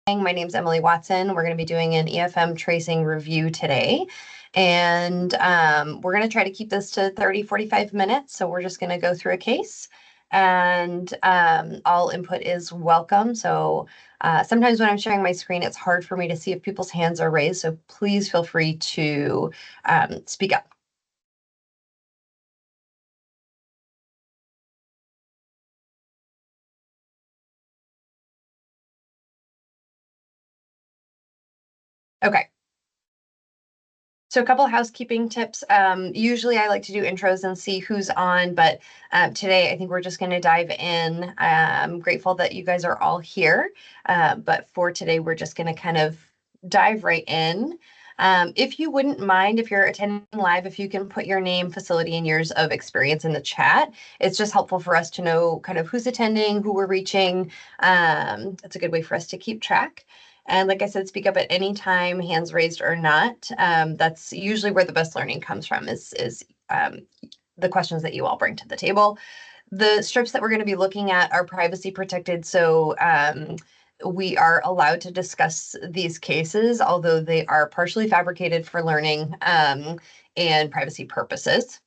My name's Emily Watson. We're going to be doing an EFM tracing review today. And we're going to try to keep this to 30-45 minutes. So we're just going to go through a case. And all input is welcome. So sometimes when I'm sharing my screen, it's hard for me to see if people's hands are raised. So please feel free to speak up. Okay. So a couple of housekeeping tips. Usually I like to do intros and see who's on, but today I think we're just going to dive in. I'm grateful that you guys are all here, but for today we're just going to kind of dive right in. If you wouldn't mind, if you're attending live, if you can put your name, facility, and years of experience in the chat, it's just helpful for us to know kind of who's attending, who we're reaching. That's a good way for us to keep track. And like I said, speak up at any time, hands raised or not. That's usually where the best learning comes from is the questions that you all bring to the table. The strips that we're going to be looking at are privacy protected. So we are allowed to discuss these cases, although they are partially fabricated for learning and privacy purposes.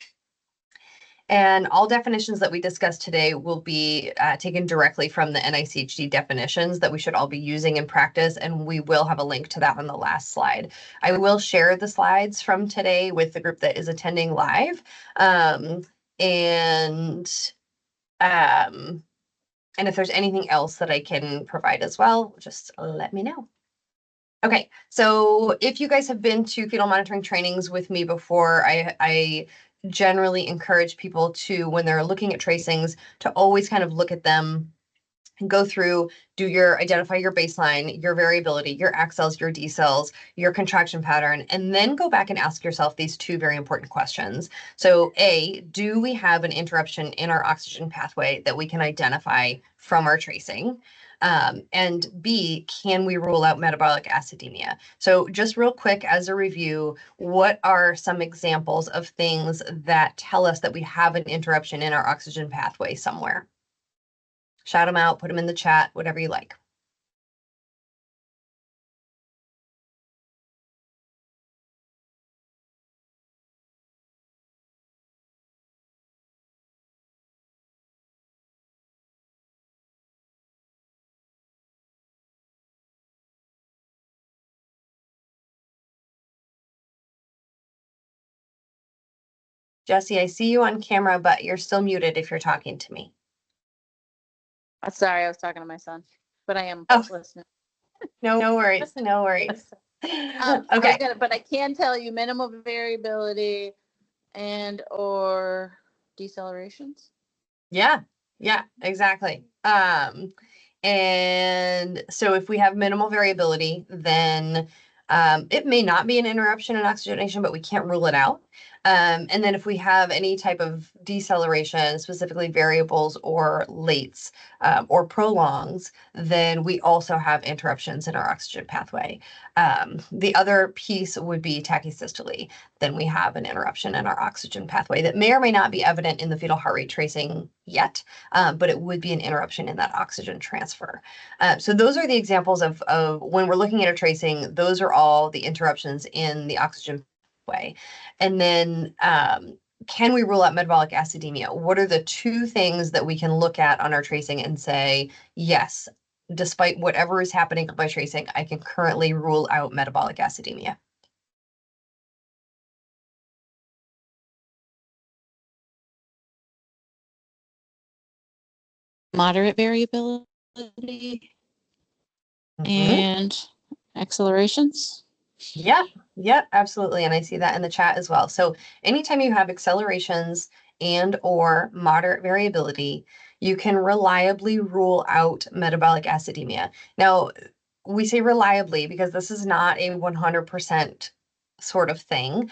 And all definitions that we discuss today will be taken directly from the NICHD definitions that we should all be using in practice, and we will have a link to that on the last slide. I will share the slides from today with the group that is attending live. And if there's anything else that I can provide as well, just let me know. Okay, so if you guys have been to fetal monitoring trainings with me before, I generally encourage people to, when they're looking at tracings, to always kind of look at them and go through, identify your baseline, your variability, your accels, your decels, your contraction pattern, and then go back and ask yourself these two very important questions. So A, do we have an interruption in our oxygen pathway that we can identify from our tracing? And B, can we rule out metabolic acidemia? So just real quick as a review, what are some examples of things that tell us that we have an interruption in our oxygen pathway somewhere? Shout them out, put them in the chat, whatever you like. Jesse, I see you on camera, but you're still muted if you're talking to me. Sorry, I was talking to my son, but I am listening. No worries, no worries. Okay. But I can tell you minimal variability and or decelerations. Yeah, exactly. And so if we have minimal variability, then it may not be an interruption in oxygenation, but we can't rule it out. And then if we have any type of deceleration, specifically variables or lates or prolongs, then we also have interruptions in our oxygen pathway. The other piece would be tachysystole. Then we have an interruption in our oxygen pathway that may or may not be evident in the fetal heart rate tracing yet, but it would be an interruption in that oxygen transfer. So those are the examples of when we're looking at a tracing, those are all the interruptions in the oxygen pathway. And then can we rule out metabolic acidemia? What are the two things that we can look at on our tracing and say, yes, despite whatever is happening by tracing, I can currently rule out metabolic acidemia? Moderate variability and accelerations. Yeah, absolutely. And I see that in the chat as well. So anytime you have accelerations and or moderate variability, you can reliably rule out metabolic acidemia. Now, we say reliably because this is not a 100% sort of thing.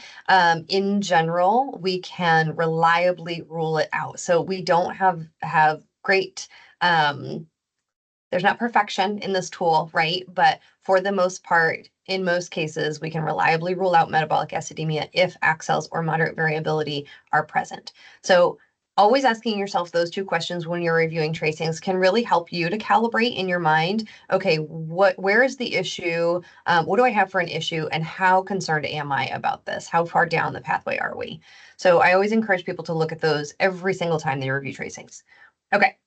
In general, we can reliably rule it out. So we don't have great, there's not perfection in this tool, right? But for the most part, in most cases, we can reliably rule out metabolic acidemia if accels or moderate variability are present. So always asking yourself those two questions when you're reviewing tracings can really help you to calibrate in your mind. Okay, where is the issue? What do I have for an issue? And how concerned am I about this? How far down the pathway are we? So I always encourage people to look at those every single time they review tracings. Okay,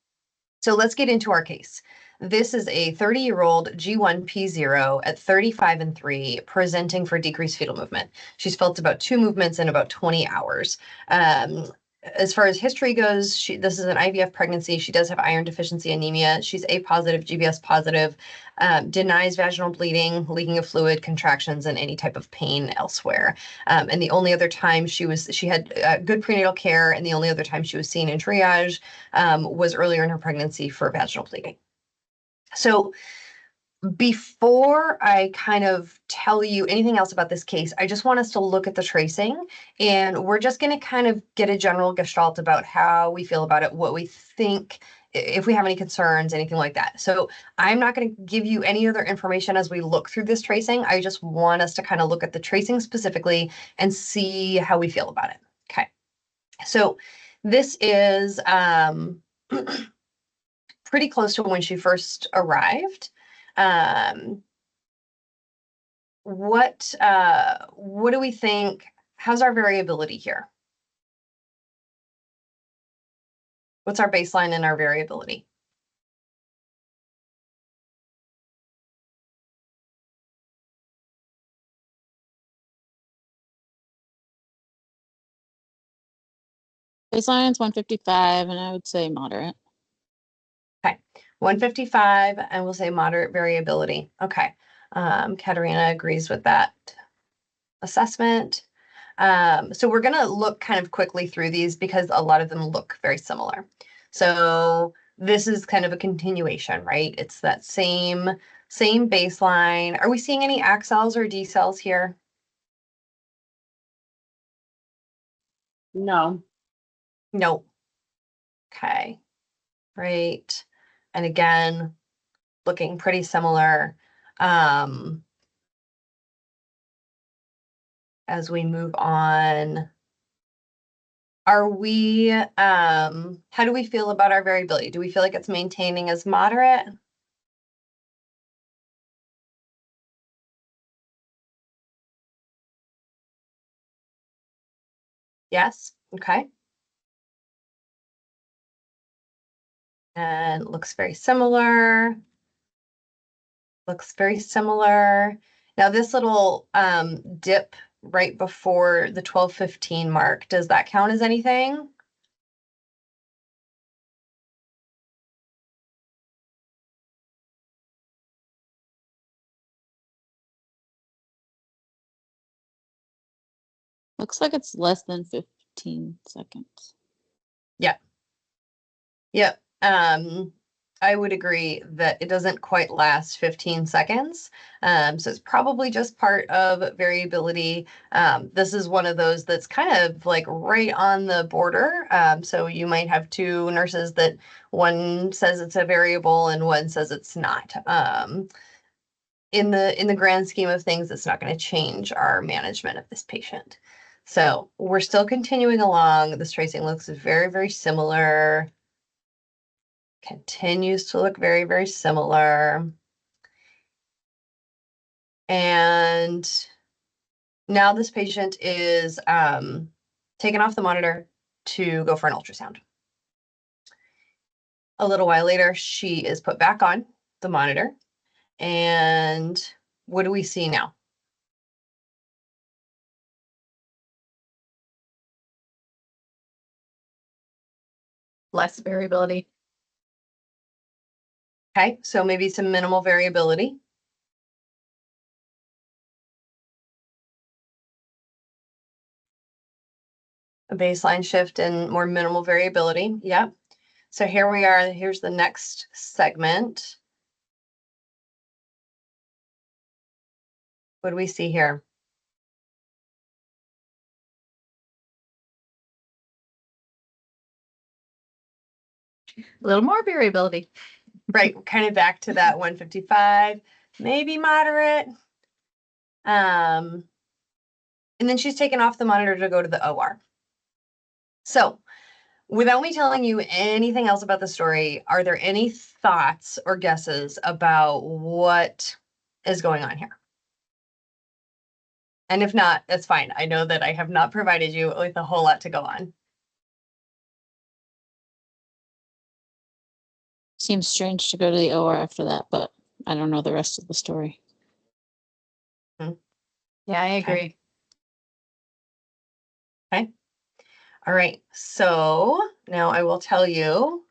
so let's get into our case. This is a 30-year-old G1P0 at 35 and 3 presenting for decreased fetal movement. She's felt about 2 movements in about 20 hours. As far as history goes, this is an IVF pregnancy. She does have iron deficiency anemia. She's A positive, GBS positive, denies vaginal bleeding, leaking of fluid, contractions, and any type of pain elsewhere. And the only other time she had good prenatal care, and the only other time she was seen in triage was earlier in her pregnancy for vaginal bleeding. So before I kind of tell you anything else about this case, I just want us to look at the tracing, and we're just going to kind of get a general gestalt about how we feel about it, what we think, if we have any concerns, anything like that. So I'm not going to give you any other information as we look through this tracing. I just want us to kind of look at the tracing specifically and see how we feel about it. Okay. So this is pretty close to when she first arrived. What do we think? How's our variability here? What's our baseline and our variability? Baseline is 155, and I would say moderate. Okay, 155, and we'll say moderate variability. Okay, Katerina agrees with that assessment. So we're going to look kind of quickly through these because a lot of them look very similar. So this is kind of a continuation, right? It's that same baseline. Are we seeing any accels or decels here? No. Nope. Okay, great. And again, looking pretty similar. As we move on, how do we feel about our variability? Do we feel like it's maintaining as moderate? Yes, okay. And looks very similar. Looks very similar. Now this little dip right before the 12:15 mark, does that count as anything? Looks like it's less than 15 seconds. Yeah. Yep. I would agree that it doesn't quite last 15 seconds. So it's probably just part of variability. This is one of those that's kind of like right on the border. So you might have two nurses that one says it's a variable and one says it's not. In the grand scheme of things, it's not going to change our management of this patient. So we're still continuing along. This tracing looks very, very similar. Continues to look very, very similar. And now this patient is taken off the monitor to go for an ultrasound. A little while later, she is put back on the monitor. And what do we see now? Less variability. Okay, so maybe some minimal variability. A baseline shift and more minimal variability. Yep. So here we are. Here's the next segment. What do we see here? A little more variability. Right, kind of back to that 155, maybe moderate. And then she's taken off the monitor to go to the OR. So Without me telling you anything else about the story, are there any thoughts or guesses about what is going on here? And if not, that's fine. I know that I have not provided you with a whole lot to go on. Seems strange to go to the OR after that, but I don't know the rest of the story. Yeah, I agree. Okay. All right. So now I will tell you.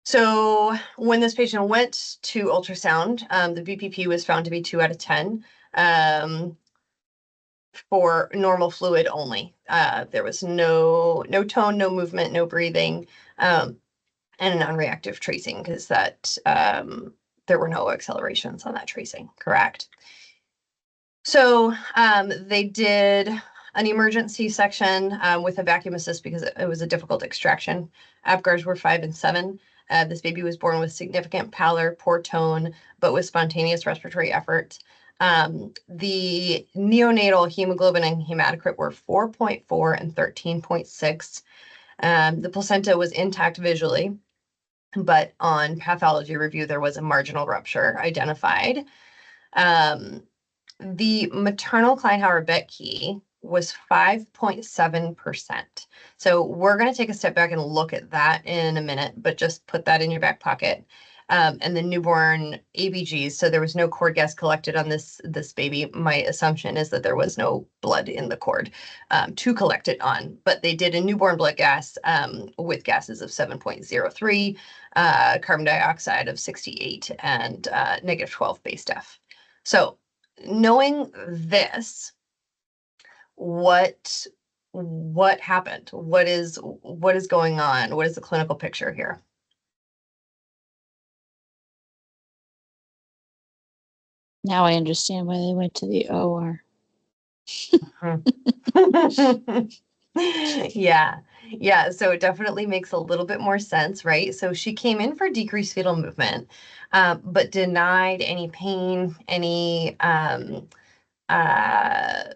So when this patient went to ultrasound, the BPP was found to be 2 out of 10 for normal fluid only. There was no tone, no movement, no breathing, and a non-reactive tracing because that there were no accelerations on that tracing, correct? So they did an emergency section with a vacuum assist because it was a difficult extraction. APGARs were 5 and 7. This baby was born with significant pallor, poor tone, but with spontaneous respiratory effort. The neonatal hemoglobin and hematocrit were 4.4 and 13.6. The placenta was intact visually, but on pathology review, there was a marginal rupture identified. The maternal Kleinhauer-Betke was 5.7%. So we're going to take a step back and look at that in a minute, but just put that in your back pocket. And the newborn ABGs, so there was no cord gas collected on this baby. My assumption is that there was no blood in the cord to collect it on, but they did a newborn blood gas with gases of 7.03, carbon dioxide of 68, and negative 12 base def. So knowing this, what happened? What is going on? What is the clinical picture here? Now I understand why they went to the OR. Yeah. So it definitely makes a little bit more sense, right? So she came in for decreased fetal movement, but denied any pain, any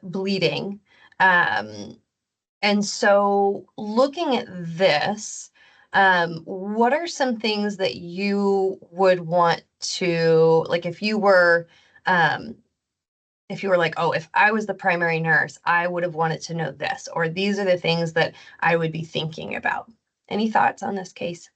bleeding. And so looking at this, what are some things that you would want to, like, if you were like, oh, if I was the primary nurse, I would have wanted to know this, or these are the things that I would be thinking about. Any thoughts on this case?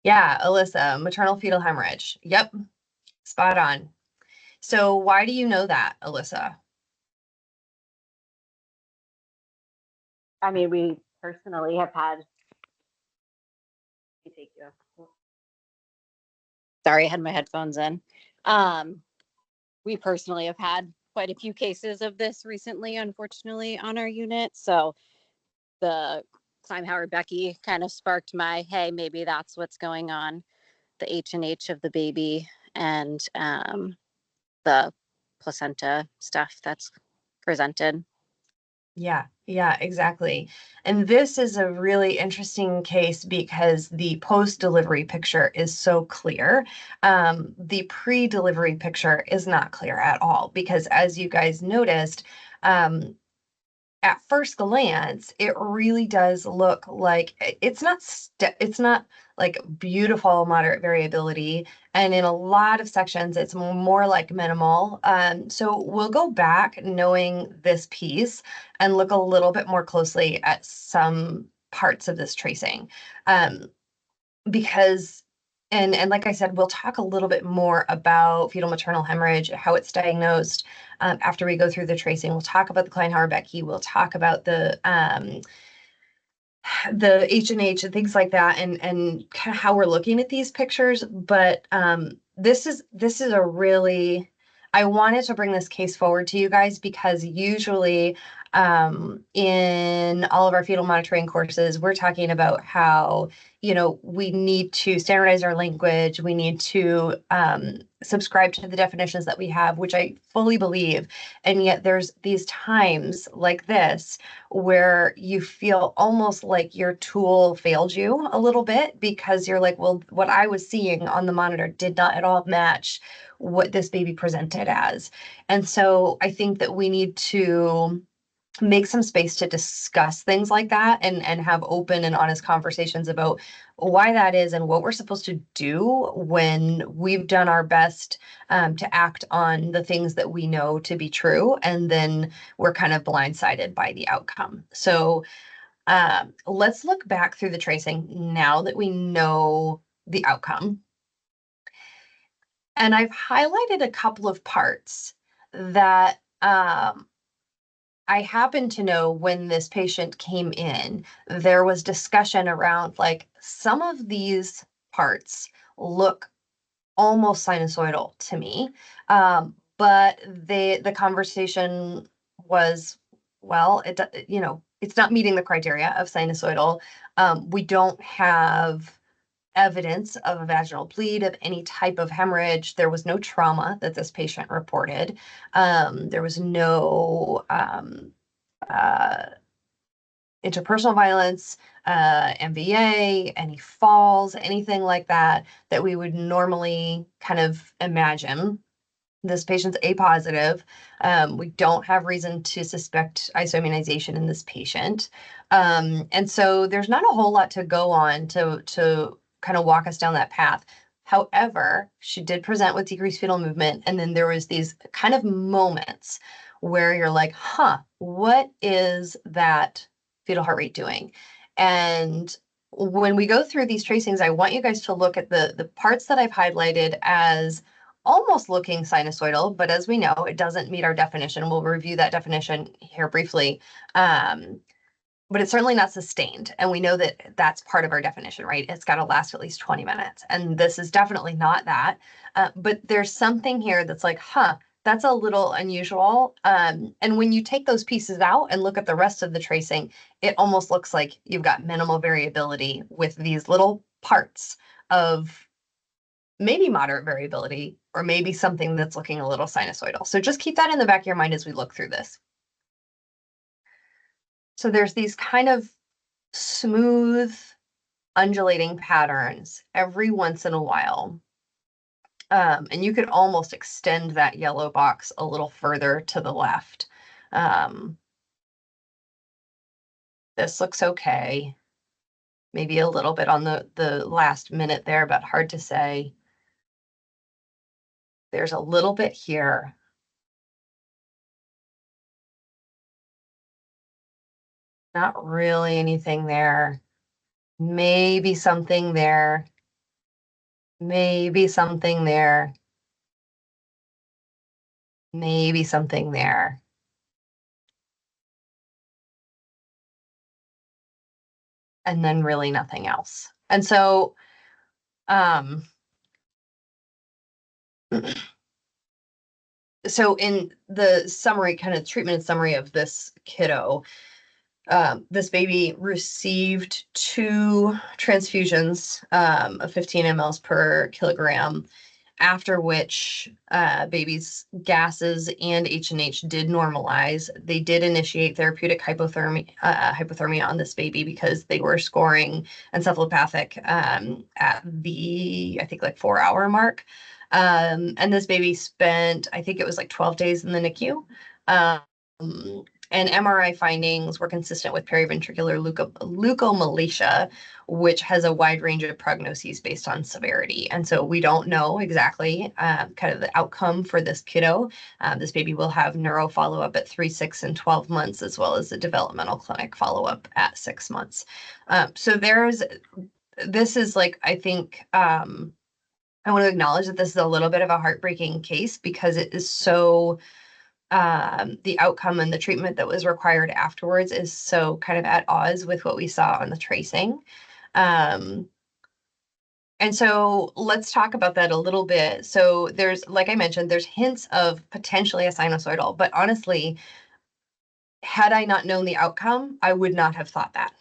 Yeah, Alyssa, maternal fetal hemorrhage. Yep, spot on. So why do you know that, Alyssa? I mean, we personally have had. Take you. Sorry, I had my headphones in. We personally have had quite a few cases of this recently, unfortunately, on our unit. So the Kleinhauer-Betke kind of sparked my, hey, maybe that's what's going on. The H&H of the baby and the placenta stuff that's presented. Yeah, exactly. And this is a really interesting case because the post-delivery picture is so clear. The pre-delivery picture is not clear at all because, as you guys noticed, at first glance, it really does look like it's not like beautiful moderate variability. And in a lot of sections, it's more like minimal. So we'll go back knowing this piece and look a little bit more closely at some parts of this tracing. Because and like I said, we'll talk a little bit more about fetal maternal hemorrhage, how it's diagnosed after we go through the tracing. We'll talk about the Kleinhauer-Betke. We'll talk about the H&H and things like that, and kind of how we're looking at these pictures. But this is a really, I wanted to bring this case forward to you guys because usually In all of our fetal monitoring courses, we're talking about how, we need to standardize our language. We need to subscribe to the definitions that we have, which I fully believe. And yet there's these times like this where you feel almost like your tool failed you a little bit, because you're like, well, what I was seeing on the monitor did not at all match what this baby presented as. And so I think that we need to make some space to discuss things like that, and have open and honest conversations about why that is and what we're supposed to do when we've done our best to act on the things that we know to be true, and then we're kind of blindsided by the outcome. So let's look back through the tracing now that we know the outcome. And I've highlighted a couple of parts that I happen to know when this patient came in, there was discussion around like some of these parts look almost sinusoidal to me. But the conversation was, well, it's not meeting the criteria of sinusoidal. We don't have evidence of a vaginal bleed, of any type of hemorrhage. There was no trauma that this patient reported. There was no interpersonal violence, MVA, any falls, anything like that we would normally kind of imagine. This patient's A positive. We don't have reason to suspect isoimmunization in this patient. And so there's not a whole lot to go on to kind of walk us down that path. However, she did present with decreased fetal movement, and then there was these kind of moments where you're like, what is that fetal heart rate doing? And when we go through these tracings, I want you guys to look at the parts that I've highlighted as almost looking sinusoidal, but as we know, it doesn't meet our definition. We'll review that definition here briefly. But it's certainly not sustained. And we know that that's part of our definition, right? It's got to last at least 20 minutes. And this is definitely not that. But there's something here that's like, that's a little unusual. And when you take those pieces out and look at the rest of the tracing, it almost looks like you've got minimal variability with these little parts of maybe moderate variability, or maybe something that's looking a little sinusoidal. So just keep that in the back of your mind as we look through this. So there's these kind of smooth, undulating patterns every once in a while. And you could almost extend that yellow box a little further to the left. This looks okay. Maybe a little bit on the last minute there, but hard to say. There's a little bit here. Not really anything there. Maybe something there. Maybe something there. Maybe something there. And then really nothing else. And so, so in the summary, kind of treatment summary of this kiddo, this baby received 2 transfusions of 15 mLs per kilogram, after which baby's gases and H&H did normalize. They did initiate therapeutic hypothermia on this baby because they were scoring encephalopathic at the, I think, like 4-hour mark. And this baby spent, I think it was like 12 days in the NICU. And MRI findings were consistent with periventricular leukomalacia, which has a wide range of prognoses based on severity. And so we don't know exactly kind of the outcome for this kiddo. This baby will have neuro follow-up at 3, 6, and 12 months, as well as a developmental clinic follow-up at 6 months. So this is like, I think, I want to acknowledge that this is a little bit of a heartbreaking case, because it is so, the outcome and the treatment that was required afterwards is so kind of at odds with what we saw on the tracing. And so let's talk about that a little bit. So there's, like I mentioned, there's hints of potentially a sinusoidal, but honestly, had I not known the outcome, I would not have thought that.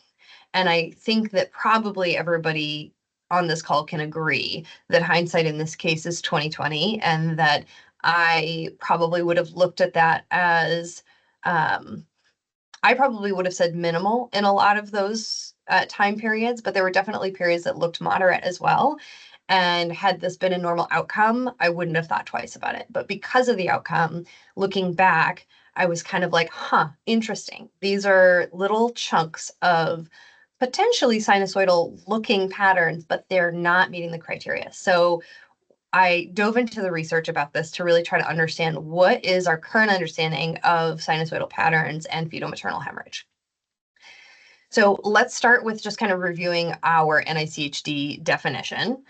And I think that probably everybody on this call can agree that hindsight in this case is 2020, and that I probably would have looked at that as I probably would have said minimal in a lot of those time periods, but there were definitely periods that looked moderate as well. And had this been a normal outcome, I wouldn't have thought twice about it. But because of the outcome, looking back, I was kind of like, huh, interesting. These are little chunks of potentially sinusoidal looking patterns, but they're not meeting the criteria. So I dove into the research about this to really try to understand what is our current understanding of sinusoidal patterns and fetal maternal hemorrhage. So let's start with just kind of reviewing our NICHD definition.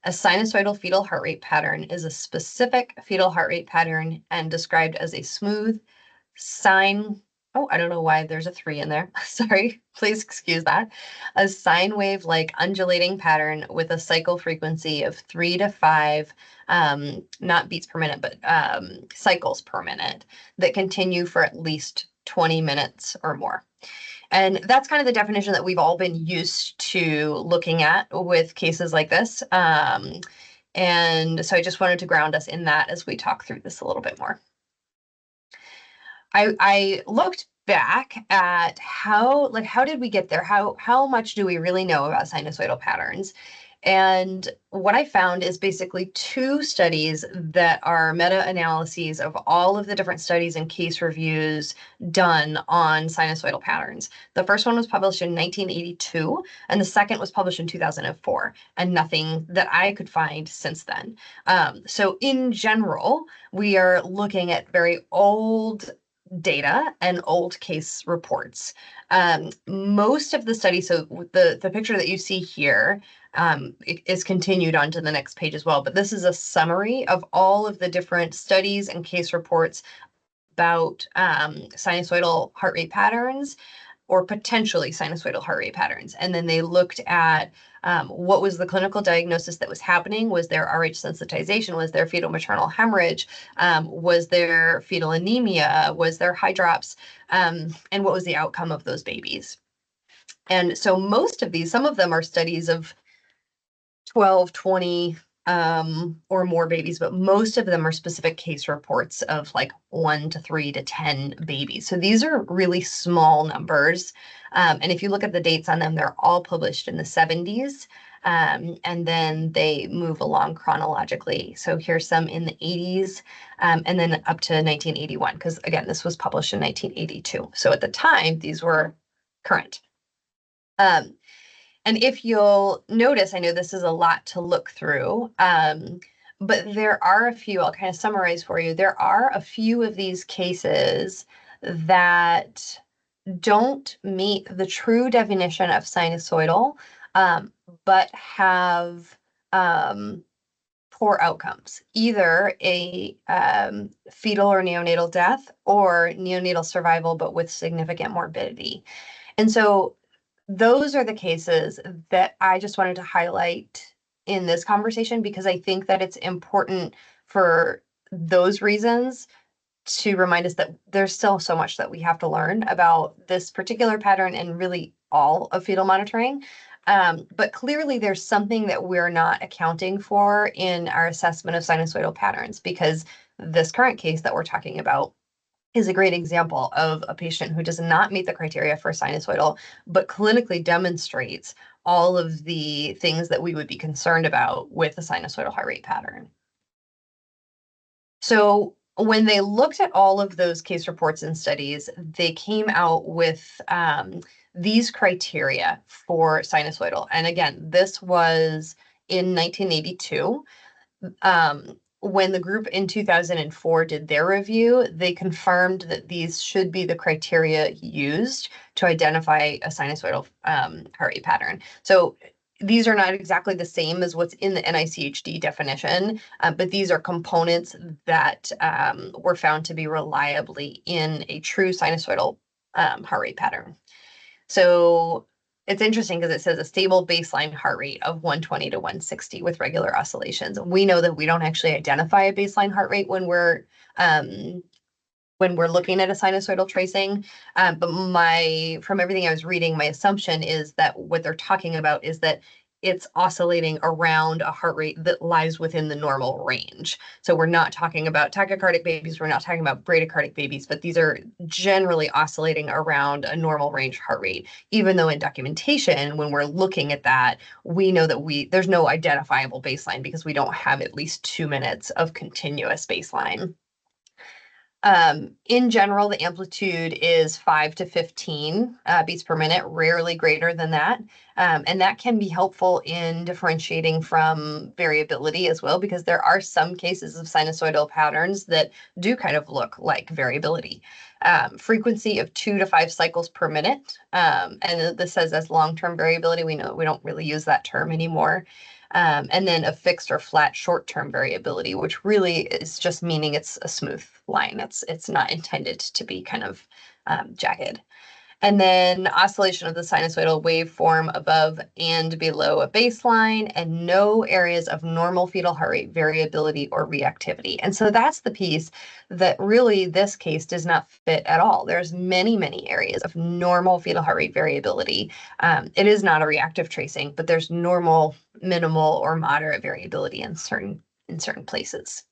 A sinusoidal fetal heart rate pattern is a specific fetal heart rate pattern and described as a smooth sine. Oh, I don't know why there's a 3 in there. Sorry, please excuse that. A sine wave like undulating pattern with a cycle frequency of 3 to 5, not beats per minute, but cycles per minute that continue for at least 20 minutes or more. And that's kind of the definition that we've all been used to looking at with cases like this. And so I just wanted to ground us in that as we talk through this a little bit more. I looked back at how did we get there? How much do we really know about sinusoidal patterns? And what I found is basically 2 studies that are meta-analyses of all of the different studies and case reviews done on sinusoidal patterns. The first one was published in 1982, and the second was published in 2004, and nothing that I could find since then. So in general, we are looking at very old data and old case reports. Most of the studies, so the picture that you see here is continued onto the next page as well, but this is a summary of all of the different studies and case reports about sinusoidal heart rate patterns or potentially sinusoidal heart rate patterns. And then they looked at what was the clinical diagnosis that was happening? Was there RH sensitization? Was there fetal maternal hemorrhage? Was there fetal anemia? Was there hydrops? And what was the outcome of those babies? And so most of these, some of them are studies of 12, 20 or more babies, but most of them are specific case reports of like 1 to 3 to 10 babies. So these are really small numbers. And if you look at the dates on them, they're all published in the 70s. And then they move along chronologically. So here's some in the 80s, and then up to 1981, because again, this was published in 1982. So at the time, these were current. And if you'll notice, I know this is a lot to look through, but there are a few, I'll kind of summarize for you. There are a few of these cases that don't meet the true definition of sinusoidal, but have poor outcomes, either a fetal or neonatal death or neonatal survival, but with significant morbidity. And so those are the cases that I just wanted to highlight in this conversation, because I think that it's important for those reasons to remind us that there's still so much that we have to learn about this particular pattern and really all of fetal monitoring. But clearly there's something that we're not accounting for in our assessment of sinusoidal patterns, because this current case that we're talking about is a great example of a patient who does not meet the criteria for sinusoidal, but clinically demonstrates all of the things that we would be concerned about with a sinusoidal heart rate pattern. So when they looked at all of those case reports and studies, they came out with these criteria for sinusoidal. And again, this was in 1982. When the group in 2004 did their review, they confirmed that these should be the criteria used to identify a sinusoidal heart rate pattern. So these are not exactly the same as what's in the NICHD definition, but these are components that were found to be reliably in a true sinusoidal heart rate pattern. So it's interesting because it says a stable baseline heart rate of 120 to 160 with regular oscillations. We know that we don't actually identify a baseline heart rate when we're when we're looking at a sinusoidal tracing. But from everything I was reading, my assumption is that what they're talking about is that it's oscillating around a heart rate that lies within the normal range. So we're not talking about tachycardic babies, we're not talking about bradycardic babies, but these are generally oscillating around a normal range heart rate, even though in documentation, when we're looking at that, we know that there's no identifiable baseline because we don't have at least 2 minutes of continuous baseline. In general, the amplitude is 5 to 15 beats per minute, rarely greater than that. And that can be helpful in differentiating from variability as well, because there are some cases of sinusoidal patterns that do kind of look like variability. Frequency of 2 to 5 cycles per minute. And this says as long-term variability. We know we don't really use that term anymore. And then a fixed or flat short-term variability, which really is just meaning it's a smooth line. It's not intended to be kind of jagged. And then oscillation of the sinusoidal waveform above and below a baseline, and no areas of normal fetal heart rate variability or reactivity. And so that's the piece that really this case does not fit at all. There's many, many areas of normal fetal heart rate variability. It is not a reactive tracing, but there's normal, minimal, or moderate variability in certain places.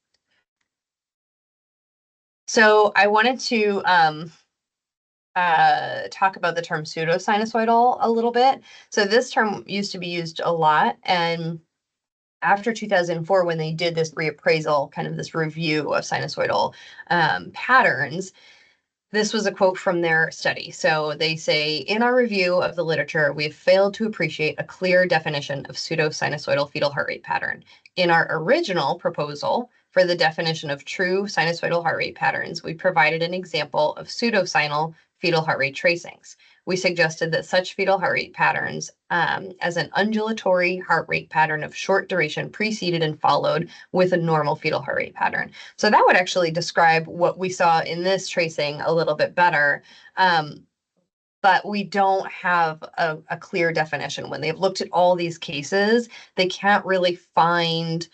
So I wanted to talk about the term pseudosinusoidal a little bit. So this term used to be used a lot, and after 2004, when they did this reappraisal, kind of this review of sinusoidal patterns, this was a quote from their study. So they say, in our review of the literature, we've failed to appreciate a clear definition of pseudosinusoidal fetal heart rate pattern. In our original proposal for the definition of true sinusoidal heart rate patterns, we provided an example of pseudosinal fetal heart rate tracings. We suggested that such fetal heart rate patterns as an undulatory heart rate pattern of short duration preceded and followed with a normal fetal heart rate pattern. So that would actually describe what we saw in this tracing a little bit better. But we don't have a clear definition. When they've looked at all these cases, they can't really find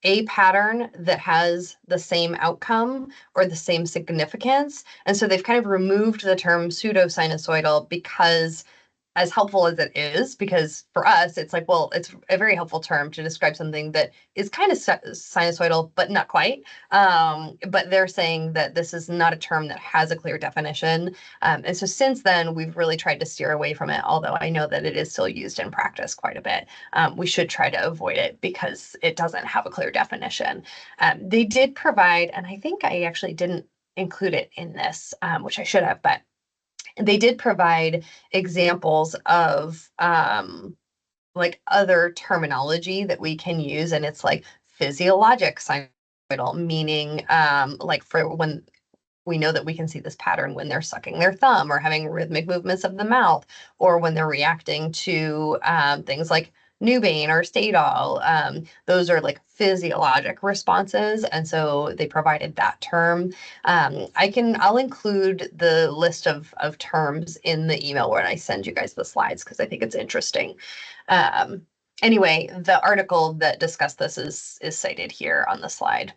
a pattern that has the same outcome or the same significance. And so they've kind of removed the term pseudosinusoidal because, as helpful as it is, because for us, it's like, well, it's a very helpful term to describe something that is kind of sinusoidal, but not quite. But they're saying that this is not a term that has a clear definition. And so since then, we've really tried to steer away from it, although I know that it is still used in practice quite a bit. We should try to avoid it because it doesn't have a clear definition. They did provide, and I think I actually didn't include it in this, which I should have, but they did provide examples of like other terminology that we can use, and it's like physiologic sinusoidal, meaning like for when we know that we can see this pattern when they're sucking their thumb or having rhythmic movements of the mouth, or when they're reacting to things like Nubane or Stadol. Those are like physiologic responses, and so they provided that term. I'll include the list of terms in the email when I send you guys the slides, because I think it's interesting. Anyway, the article that discussed this is cited here on the slide,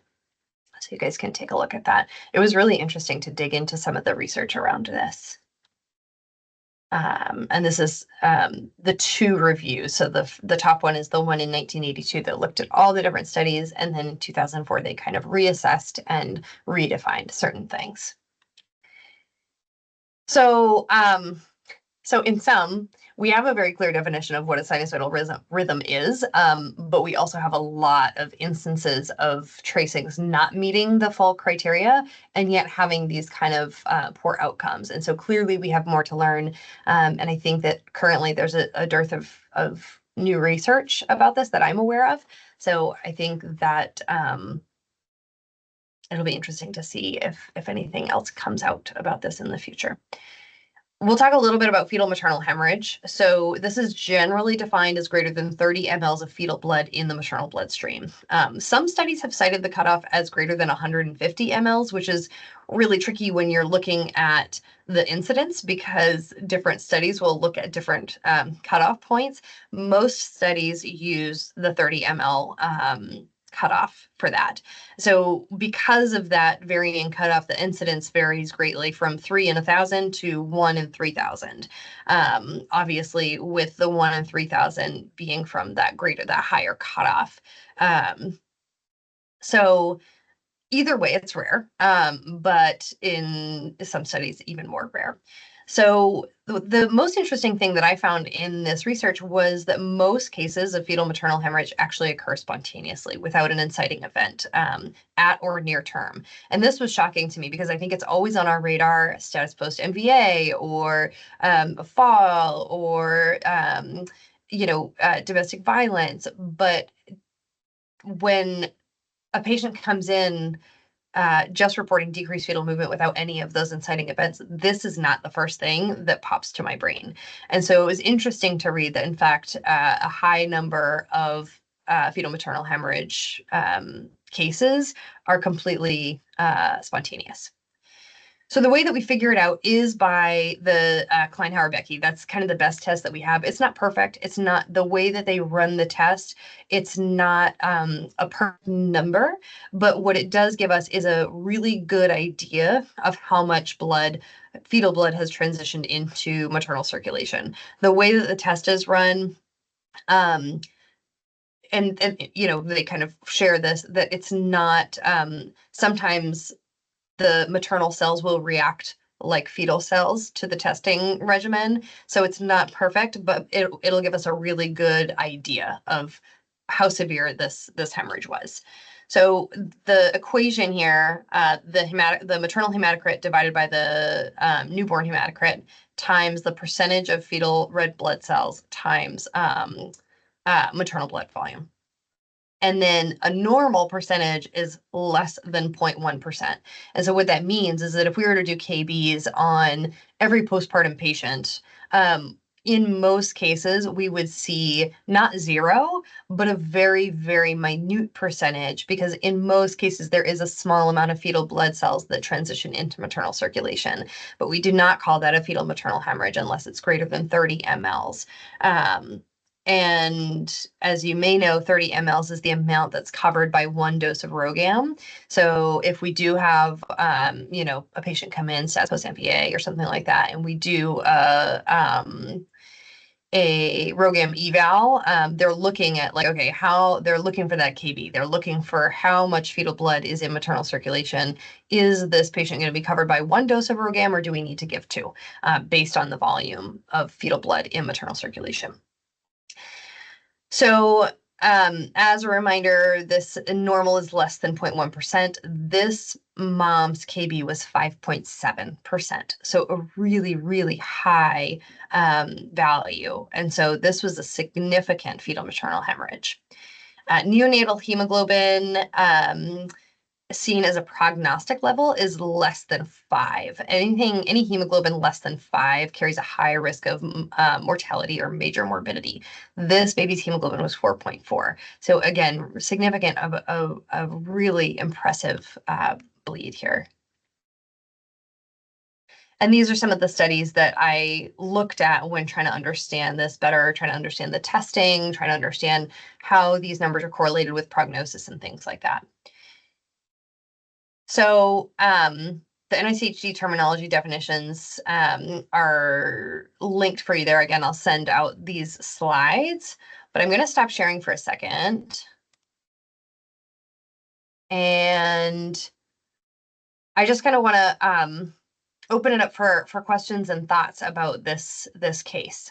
so you guys can take a look at that. It was really interesting to dig into some of the research around this. And this is the two reviews. So the top one is the one in 1982 that looked at all the different studies, and then in 2004 they kind of reassessed and redefined certain things. So in sum, we have a very clear definition of what a sinusoidal rhythm is, but we also have a lot of instances of tracings not meeting the full criteria and yet having these kind of poor outcomes. And so clearly we have more to learn. And I think that currently there's a dearth of new research about this that I'm aware of. So I think that it'll be interesting to see if anything else comes out about this in the future. We'll talk a little bit about fetal maternal hemorrhage. So this is generally defined as greater than 30 mLs of fetal blood in the maternal bloodstream. Some studies have cited the cutoff as greater than 150 mLs, which is really tricky when you're looking at the incidence, because different studies will look at different cutoff points. Most studies use the 30 ml cutoff for that. So because of that varying cutoff, the incidence varies greatly from 3 in 1,000 to 1 in 3,000. Obviously, with the 1 in 3,000 being from that higher cutoff. So either way, it's rare, but in some studies, even more rare. So the most interesting thing that I found in this research was that most cases of fetal maternal hemorrhage actually occur spontaneously without an inciting event at or near term. And this was shocking to me because I think it's always on our radar, status post MVA or a fall or, domestic violence. But when a patient comes in just reporting decreased fetal movement without any of those inciting events, this is not the first thing that pops to my brain. And so it was interesting to read that, in fact, a high number of fetal maternal hemorrhage cases are completely spontaneous. So the way that we figure it out is by the Klein-Hauer-Becky. That's kind of the best test that we have. It's not perfect. It's not the way that they run the test. It's not a perfect number, but what it does give us is a really good idea of how much blood, fetal blood, has transitioned into maternal circulation. The way that the test is run, and they kind of share this, that it's not, sometimes the maternal cells will react like fetal cells to the testing regimen. So it's not perfect, but it'll give us a really good idea of how severe this hemorrhage was. So the equation here, the maternal hematocrit divided by the newborn hematocrit times the percentage of fetal red blood cells times maternal blood volume. And then a normal percentage is less than 0.1%. And so what that means is that if we were to do KBs on every postpartum patient, in most cases, we would see not 0, but a very, very minute percentage, because in most cases, there is a small amount of fetal blood cells that transition into maternal circulation. But we do not call that a fetal maternal hemorrhage unless it's greater than 30 mLs. And as you may know, 30 mLs is the amount that's covered by 1 dose of RhoGAM. So if we do have, a patient come in, status post MPA or something like that, and we do a RhoGAM eval, they're looking at they're looking for that KB. They're looking for how much fetal blood is in maternal circulation. Is this patient going to be covered by 1 dose of RhoGAM, or do we need to give 2 based on the volume of fetal blood in maternal circulation? So as a reminder, this normal is less than 0.1%. This mom's KB was 5.7%. So a really, really high value. And so this was a significant fetal maternal hemorrhage. Neonatal hemoglobin, seen as a prognostic level, is less than 5. Any hemoglobin less than 5 carries a higher risk of mortality or major morbidity. This baby's hemoglobin was 4.4. So again, significant of a really impressive bleed here. And these are some of the studies that I looked at when trying to understand this better, trying to understand the testing, trying to understand how these numbers are correlated with prognosis and things like that. So the NICHD terminology definitions are linked for you there. Again, I'll send out these slides, but I'm going to stop sharing for a second. And I just kind of want to open it up for questions and thoughts about this case.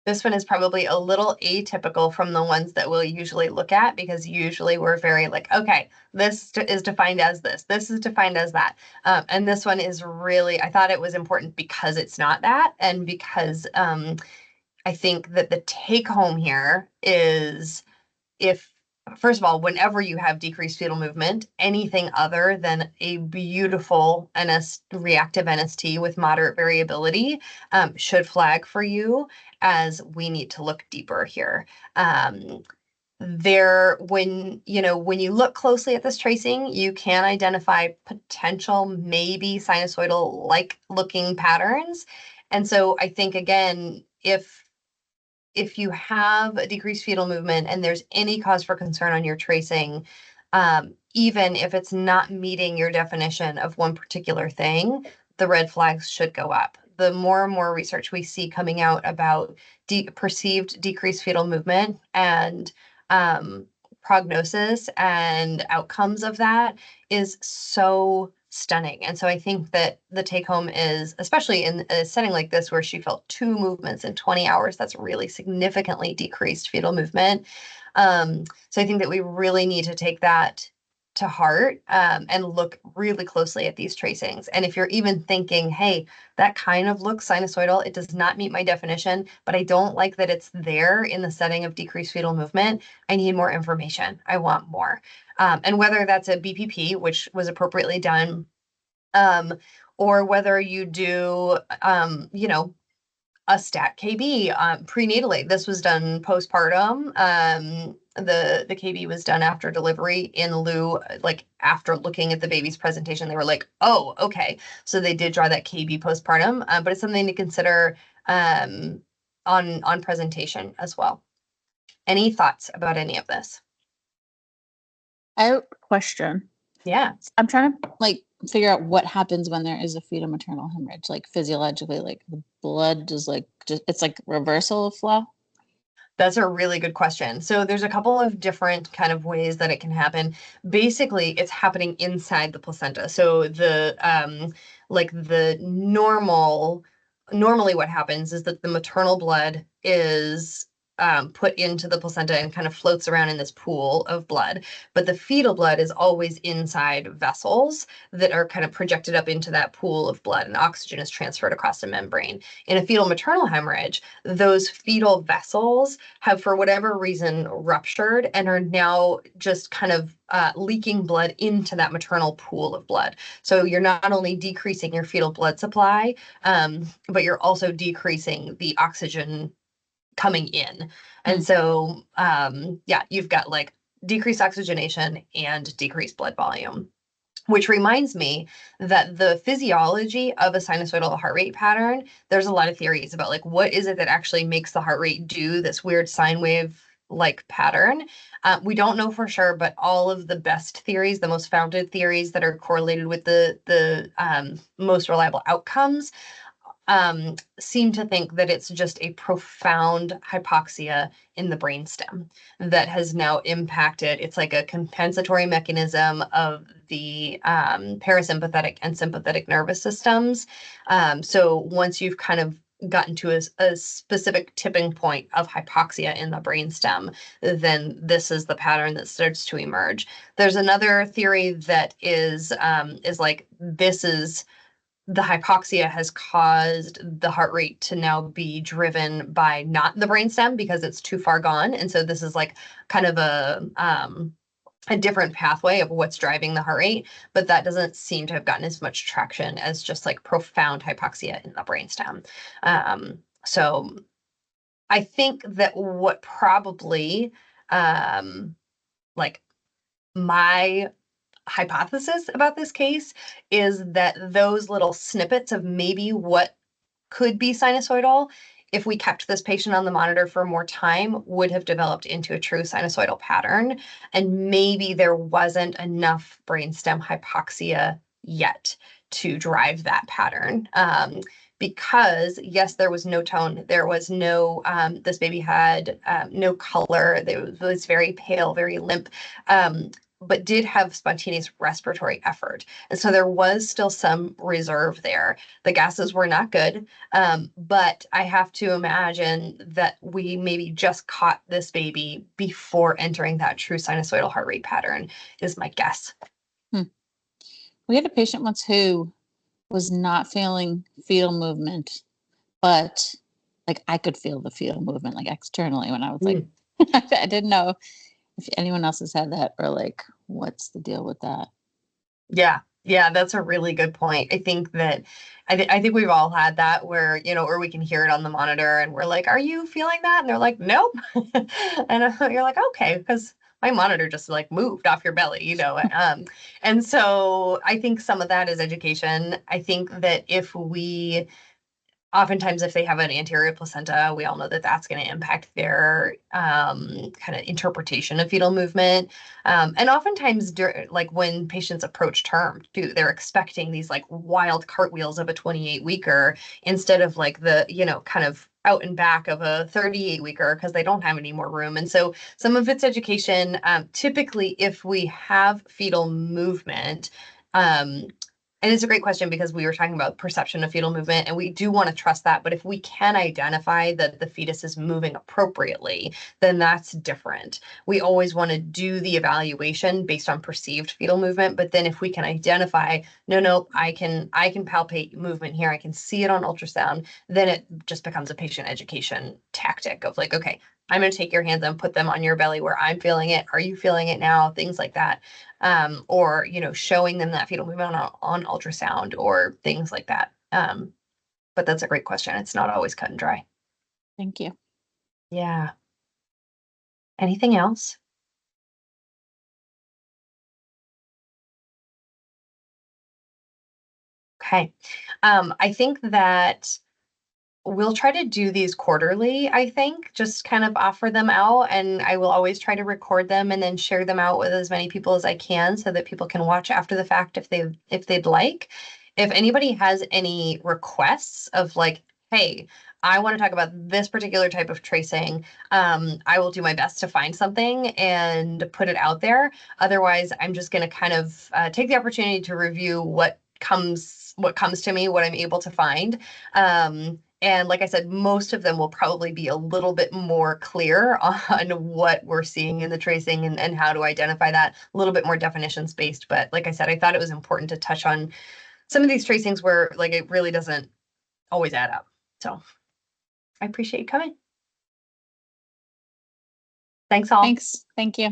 This one is probably a little atypical from the ones that we'll usually look at, because usually we're very like, okay, this is defined as this is defined as that. And this one is really, I thought it was important because it's not that, and because I think that the take home here is, first of all, whenever you have decreased fetal movement, anything other than a beautiful reactive NST with moderate variability should flag for you, as we need to look deeper here. when you look closely at this tracing, you can identify potential maybe sinusoidal like looking patterns. And so I think, again, if you have a decreased fetal movement and there's any cause for concern on your tracing, even if it's not meeting your definition of one particular thing, the red flags should go up. The more and more research we see coming out about perceived decreased fetal movement and prognosis and outcomes of that is so stunning. And so I think that the take home is, especially in a setting like this where she felt 2 movements in 20 hours, that's really significantly decreased fetal movement. So I think that we really need to take that to heart and look really closely at these tracings. And if you're even thinking, hey, that kind of looks sinusoidal, it does not meet my definition, but I don't like that it's there in the setting of decreased fetal movement, I need more information. I want more. And whether that's a BPP, which was appropriately done, or whether you do, a stat KB prenatally. This was done postpartum. The KB was done after delivery in lieu, like after looking at the baby's presentation, they were like, oh, okay. So they did draw that KB postpartum, but it's something to consider on presentation as well. Any thoughts about any of this? I have a question. Yeah. I'm trying to like figure out what happens when there is a fetal maternal hemorrhage, like physiologically, like the blood is like it's like reversal of flow. That's a really good question. So there's a couple of different kind of ways that it can happen. Basically, it's happening inside the placenta. So normally what happens is that the maternal blood is put into the placenta and kind of floats around in this pool of blood. But the fetal blood is always inside vessels that are kind of projected up into that pool of blood, and oxygen is transferred across the membrane. In a fetal maternal hemorrhage, those fetal vessels have, for whatever reason, ruptured and are now just kind of leaking blood into that maternal pool of blood. So you're not only decreasing your fetal blood supply, but you're also decreasing the oxygen coming in. And so, you've got like decreased oxygenation and decreased blood volume. Which reminds me that the physiology of a sinusoidal heart rate pattern, there's a lot of theories about like, what is it that actually makes the heart rate do this weird sine wave like pattern? We don't know for sure, but all of the best theories, the most founded theories that are correlated with the most reliable outcomes, seem to think that it's just a profound hypoxia in the brainstem that has now impacted. It's like a compensatory mechanism of the parasympathetic and sympathetic nervous systems. So once you've kind of gotten to a specific tipping point of hypoxia in the brainstem, then this is the pattern that starts to emerge. There's another theory that is like this is the hypoxia has caused the heart rate to now be driven by not the brainstem because it's too far gone. And so this is like kind of a different pathway of what's driving the heart rate, but that doesn't seem to have gotten as much traction as just like profound hypoxia in the brainstem. So I think that what probably like my hypothesis about this case is that those little snippets of maybe what could be sinusoidal, if we kept this patient on the monitor for more time, would have developed into a true sinusoidal pattern. And maybe there wasn't enough brainstem hypoxia yet to drive that pattern. Because yes, there was no tone, there was no, this baby had no color, it was very pale, very limp, but did have spontaneous respiratory effort. And so there was still some reserve there. The gases were not good, but I have to imagine that we maybe just caught this baby before entering that true sinusoidal heart rate pattern, is my guess. We had a patient once who was not feeling fetal movement, but like I could feel the fetal movement like externally when I was like, I didn't know if anyone else has had that or like, what's the deal with that? Yeah. Yeah, that's a really good point. I think that I think we've all had that where, or we can hear it on the monitor and we're like, "Are you feeling that?" And they're like, "Nope." And you're like, "Okay," because my monitor just like moved off your belly. And so I think some of that is education. I think that oftentimes if they have an anterior placenta, we all know that that's going to impact their kind of interpretation of fetal movement. And oftentimes like when patients approach term too, they're expecting these like wild cartwheels of a 28-weeker instead of like the, kind of out and back of a 38-weeker because they don't have any more room. And so some of it's education. Typically, if we have fetal movement, and it's a great question because we were talking about perception of fetal movement, and we do want to trust that. But if we can identify that the fetus is moving appropriately, then that's different. We always want to do the evaluation based on perceived fetal movement. But then if we can identify, no, I can palpate movement here, I can see it on ultrasound, then it just becomes a patient education tactic of like, okay, I'm going to take your hands and put them on your belly where I'm feeling it. Are you feeling it now? Things like that. Or, showing them that fetal movement on ultrasound or things like that. But that's a great question. It's not always cut and dry. Thank you. Yeah. Anything else? Okay. I think that we'll try to do these quarterly, I think, just kind of offer them out. And I will always try to record them and then share them out with as many people as I can so that people can watch after the fact if they'd like. If anybody has any requests of like, hey, I want to talk about this particular type of tracing, I will do my best to find something and put it out there. Otherwise, I'm just going to kind of take the opportunity to review what comes to me, what I'm able to find. And like I said, most of them will probably be a little bit more clear on what we're seeing in the tracing and how to identify that, a little bit more definitions based. But like I said, I thought it was important to touch on some of these tracings where like it really doesn't always add up. So I appreciate you coming. Thanks all. Thanks. Thank you.